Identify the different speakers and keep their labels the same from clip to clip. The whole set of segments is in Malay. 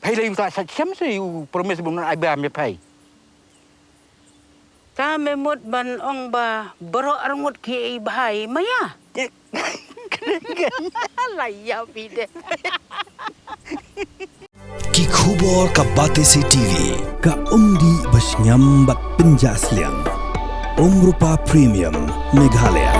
Speaker 1: Pai le uta sa siam se u promes bun ai ba me pai.
Speaker 2: Ta memot ban ong ba baro arngot ki bahai maya. Laya bide.
Speaker 3: Ki khubor ka bate si TV ka umdi bas nyambat penjaslian. Rupa Premium Meghalaya.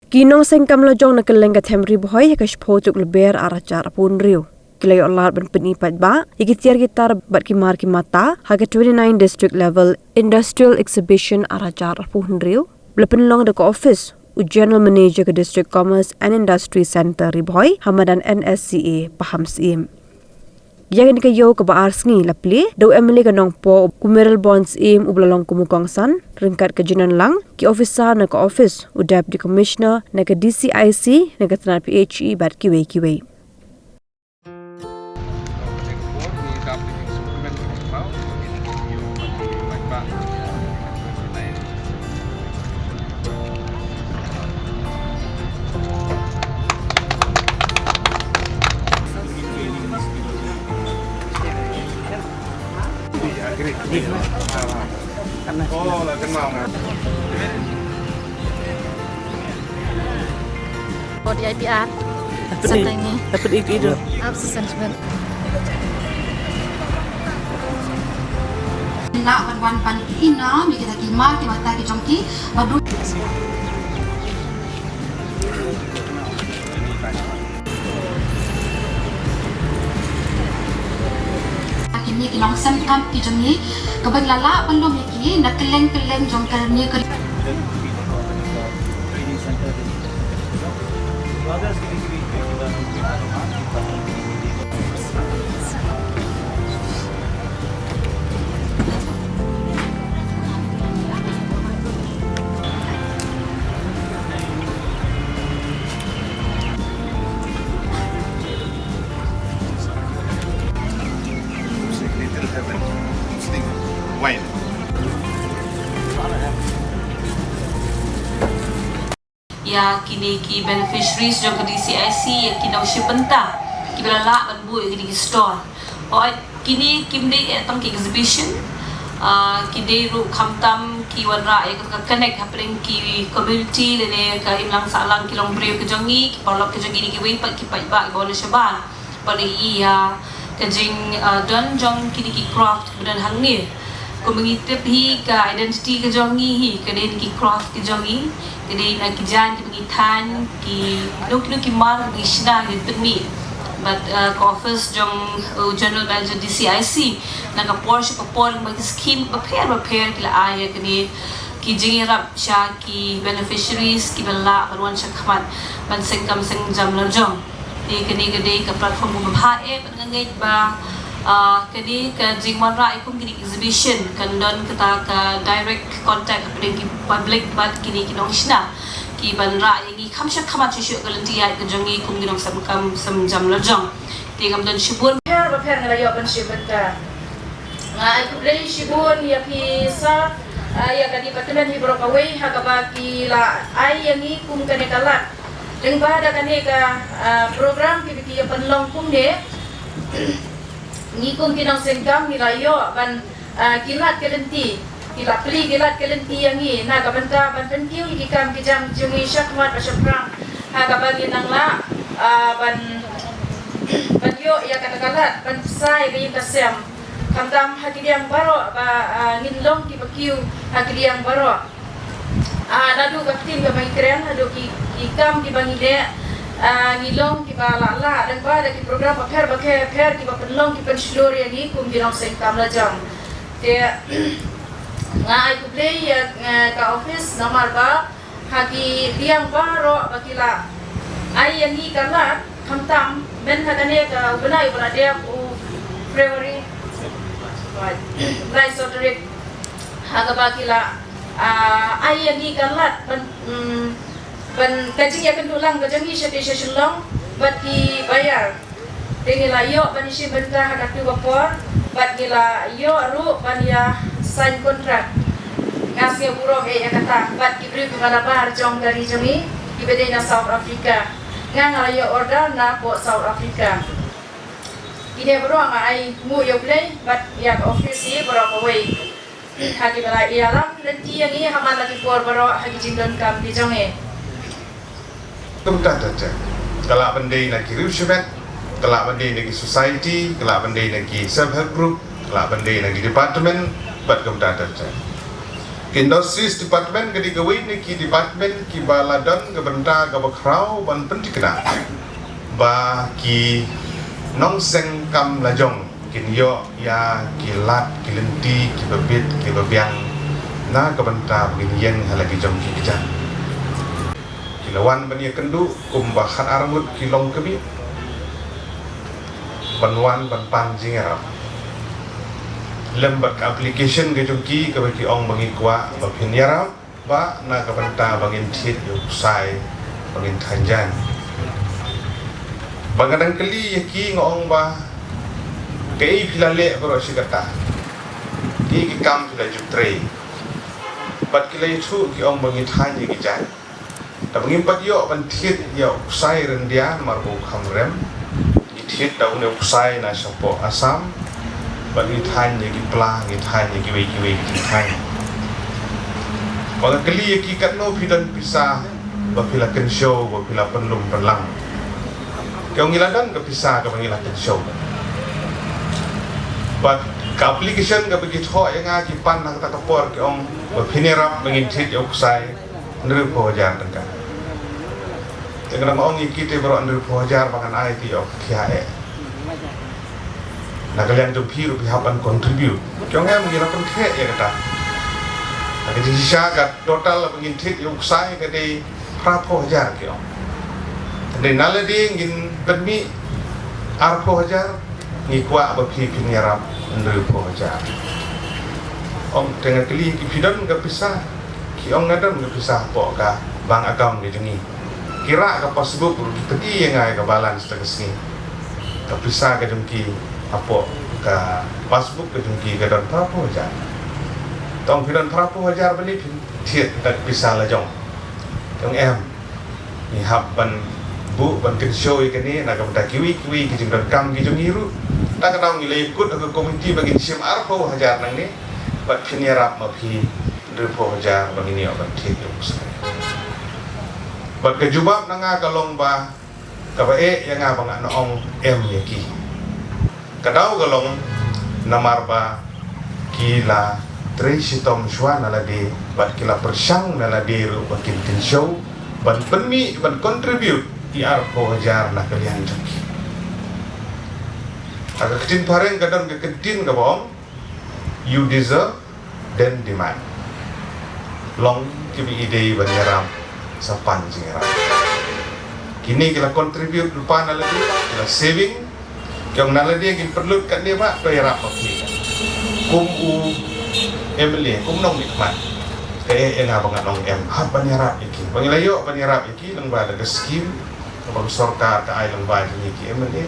Speaker 4: Kinong sengkam lojong na kelengga temri boy ka shpotuk leber aracara pun riu. Kilay olar ban penipat ba, ikitiar gitar bat kimar kimata, haga 29 district level industrial exhibition aracara pun riu. Lepenlong deka office, General Manager ke District Commerce and Industry Center Riboy, Hamadan NSCA Paham Sim. Yang ini kayo ke baar sengi lapli, daw emily ke nongpo kumeral bonds im ublalong kumukongsan, ringkat ke jinan lang, ki officer na ke office, Deputy Commissioner na ke DCIC na ke tanah PHE bat kiwe-kiwe.
Speaker 5: Oh, lah kenal kan?
Speaker 6: Body IPR sampai ini.
Speaker 2: Dapat itu.
Speaker 6: Assessment.
Speaker 7: Nak wan pan ina, mi kita kima, kita mata kita jongki, badu. Kini kita langsung kam kita ni, kebetulan belum lagi nak keleng jongkar ni ke.
Speaker 8: Ya kini ki beneficiaries jong ke DCIC ya kini usia benta ki belala ban bu ki store o kini kimde tong ki exhibition kini ru khamtam ki wanra ya ka connect happening ki community lene ka imlang salang kilong breu ke jongi ki polop ke jongi ki wei pat ki pai ba bon shaban pali iya ke jing don jong kini ki craft dan hangni ko mengitip hi ka identity ke jongi hi ke den ki craft ke jongi jadi nak kijan di pengitan ki nuk ki mar di sina di temi but office jong general manager DCIC nak Porsche papor mag scheme prepare kila aya kini ki jingi rap sha ki beneficiaries ki bala banwan sha khaman ban sengkam seng jam lojong di kini gede ke platform mabhae pangangit ba kini ke jingman ra ikum kini exhibition kandon kita ke direct contact kepada public bat kini kinong sina ki ban ra yang i khamsha khamat shu galanti ai ke jongi kum kinong samkam samjam lajong tingam dan shibun
Speaker 6: Repair ngelayo ban shibenta. Ngai kublei shibun ya pisa ya ka department hi brokaway ha ka baki la ai yang i kum kane kalat. Deng bada kane ka program ki ya panlong kum de ngikum kinang sengkam nirayo ban kilat kelenti kila pli kilat kelenti yang ni na kabanta ban pentiu ikam kijam jungi syakmat basyprang ha kabagi nang la ban yo ya katakalat ban sai bayin kasem kamtam hakili yang baro ba nginlong ki bakiu hakili yang baro nadu kaptin ka mangkren nadu ki ikam ki bangide ngilong ki bala la dan ba ki program bakher ki penlong ki penshulur yang ni kum binong sengkam la jam te ngai ku play ka office nomor ba haki tiang baro bakila ai yang ni kala kamtam ben hadane ka bunai berade ku February right so direct haga bakila ai yang ni kala ban kajing ya kendulang kajing isya long bat ki bayar tingila yo ban isi benta hadak tu bapor bat gila yo ru ban ya sign contract ngasih buruk ya kata bat ki beri kepada bar jong dari jemi ibedena South Africa ngang ngalayo order na po South Africa. Ide bro nga ay ngu yo play but ya office ye bro ko way. Hagi bala ialam lenti yang i haman lagi por bro hagi jindon kam di jonge.
Speaker 5: Kemudian saja. Kalau benda nak kiri syubat, kalau benda nak society, kalau benda nak self help group, kalau benda nak department, buat kemudian saja. Industries department kedi gawai ni ki department ki baladon ke benda ke bakrau ban penting kena. Ba ki nong seng kam lajong kin yo ya ki lat ki lenti ki bebit ki bebiang na ke benda begini yang halagi jong ki kejan. Lawan bani kendu kumbahan armut kilong kebi banwan ban panjing arab lembat application ke jongki ke bagi ong bangi kwa bapin yarab ba na ka banta bangin tit yu sai bangin tanjan bangadang keli yaki ngong ba kei pilale bro sikata ki kam pila jutre bat kila itu ki ong bangi tanya ki jan tapi ngimpat yo bantit yo usai rendia marbu kamrem itit daun yo usai na sopo asam bagi tanya gi plang gi tanya gi wei tanya bagi keli ki katno pidan pisah bapila ken show bapila penlum perlang kau ngiladan ke pisah ke pengiladan show but ke application ke begitu yang ngaji pan nak tak kapor ke ong bapinerap mengintit yo usai nerupo jar tengah. Jangan orang ikut bro under pojar bahkan IT of KIA. Nak kalian tu piru pihapan contribute. Jangan mengira penting ya kata. Nak jadi syarat total pengintit yang saya kadi prapojar kau. Dan naladi ingin bermi arpojar ni kuat berpi penyerap under pojar. Om tengah kali kipidan kepisah, kiong ngadan kepisah pokka bang account di jengi. Kira ke possible pergi yang ai ke balance terus ni. Kepisah ke jengki apa ke Facebook ke jengki ke dan prapo aja. Tong pidan prapo aja beli tiet tak pisah lah jong. Tong em ni hab ban bu ban ken show ikan ni nak ke kiwi ke jeng dan kam ke jeng hiru. Tak kenal nilai ikut ke komiti bagi sim arpo aja nang ni. Bat penyerap mapi repo aja bagi ni obat tiet yang besar. Bat kejubab nanga kalong ba kabae yang abang ano ong yaki. Kadau kalong namar ba kila Tracy Tom Shwan nalade bat kila persang nalade ru bakin tin show ban penmi ban contribute di arpo hajar na kalian jaki. Agak ketin pareng kadang keketin ka bom you deserve then demand. Long kibi ide banyaram sa panjingan. Kini kita contribute lupa naladi, kita saving. Yang naladi yang perlu kat dia pak bayar apa kita. Kumu Emily, kum nong nikmat. Yang abang nong em, hab banyarap iki. Pangilayo banyarap iki lengba ada skim, abang sorka ke ai lengba iki Emily.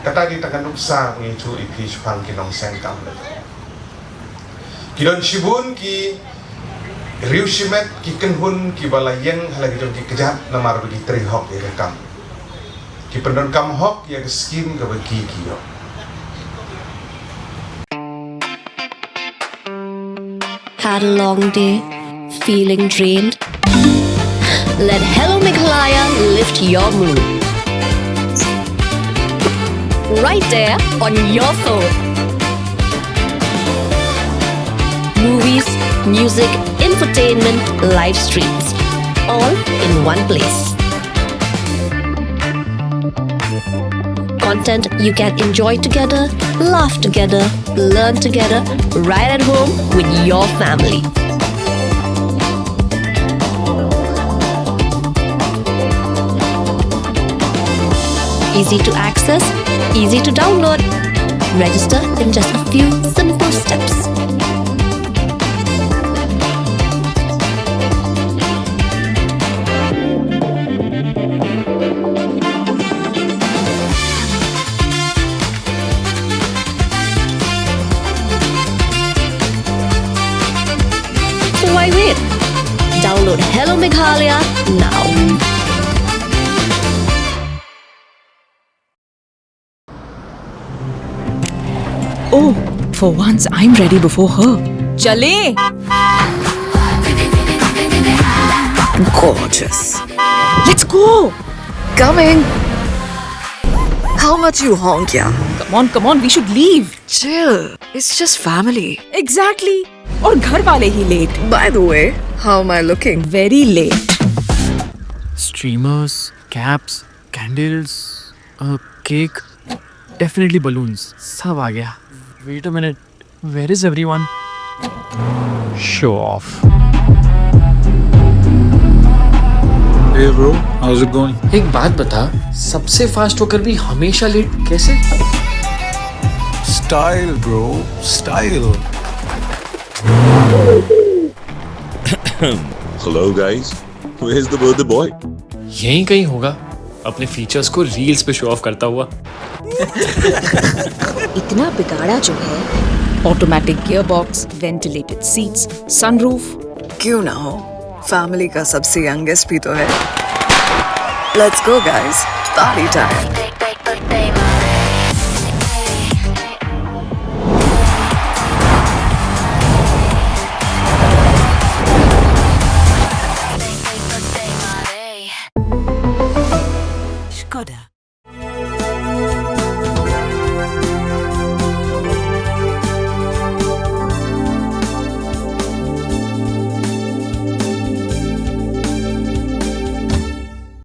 Speaker 5: Kata di tangan nuksa mengicu iki supang kinong sengkam lagi. Kidon shibun ki riu shimet ki kenhun ki balayeng halagi jom ki kejat namar bagi tri hok ya kam ki pendon kam hok ya skim ke bagi ki yo.
Speaker 9: Had a long day, feeling drained? Let Hello Meghalaya lift your mood. Right there on your phone. Movies, music, infotainment, live streams, all in one place. Content you can enjoy together, laugh together, learn together, right at home with your family. Easy to access, easy to download. Register in just a few simple steps. Why wait? Download Hello Meghalaya now.
Speaker 10: Oh, for once I'm ready before her. Chale!
Speaker 11: Gorgeous.
Speaker 10: Let's go!
Speaker 11: Coming. How much you honk, yeah?
Speaker 10: Come on, we should leave.
Speaker 11: Chill. It's just family.
Speaker 10: Exactly. और घर वाले ही late.
Speaker 11: By the way, how am I looking?
Speaker 10: Very late.
Speaker 12: Streamers, caps, candles, a cake, definitely balloons. सब आ गया. Wait a minute. Where is everyone? Show off.
Speaker 13: Hey bro, how's it going?
Speaker 12: एक बात बता, सबसे फास्ट होकर भी हमेशा लेट कैसे?
Speaker 13: Style bro, style.
Speaker 14: Hello guys, where's the birthday boy?
Speaker 12: यहीं कहीं होगा, अपने फीचर्स को रील्स पे शो ऑफ करता हुआ.
Speaker 10: इतना बिगाड़ा जो है. Automatic gearbox, ventilated seats, sunroof.
Speaker 11: क्यों ना हो? Family का सबसे youngest भी तो है. Let's go guys, party time.